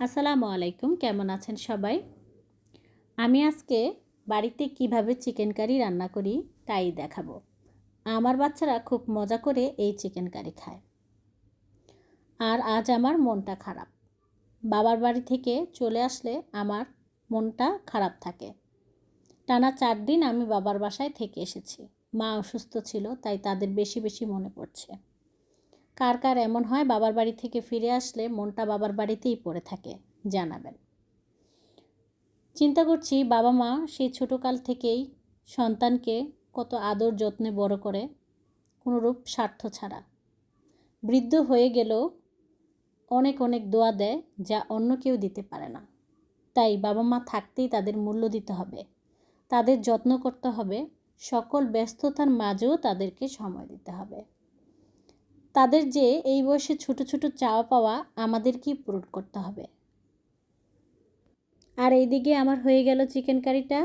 আসসালামু আলাইকুম, কেমন আছেন সবাই? আমি আজকে বাড়িতে কিভাবে চিকেন কারি রান্না করি তাই দেখাবো। আমার বাচ্চারা খুব মজা করে এই চিকেন কারি খায়। আর আজ আমার মনটা খারাপ। বাবার বাড়ি থেকে চলে আসলে আমার মনটা খারাপ থাকে। টানা 4 দিন আমি বাবার বাসায় থেকে এসেছি। মা অসুস্থ ছিল, তাই তাদের বেশি বেশি মনে পড়ছে। কার কার এমন হয় বাবার বাড়ি থেকে ফিরে আসলে মনটা বাবার বাড়িতেই পড়ে থাকে, জানাবেন। চিন্তা করছি বাবা মা সেই ছোটোকাল থেকেই সন্তানকে কত আদর যত্নে বড় করে, কোনোরূপ স্বার্থ ছাড়া। বৃদ্ধ হয়ে গেলেও অনেক অনেক দোয়া দেয়, যা অন্য কেউ দিতে পারে না। তাই বাবা মা থাকতেই তাদের মূল্য দিতে হবে, তাদের যত্ন করতে হবে, সকল ব্যস্ততার মাঝেও তাদেরকে সময় দিতে হবে। তাদের যে এই বয়সে ছোট ছোট চাওয়া পাওয়া আমাদেরকেই পূরণ করতে হবে। আর এইদিকে আমার হয়ে গেল চিকেন কারিটা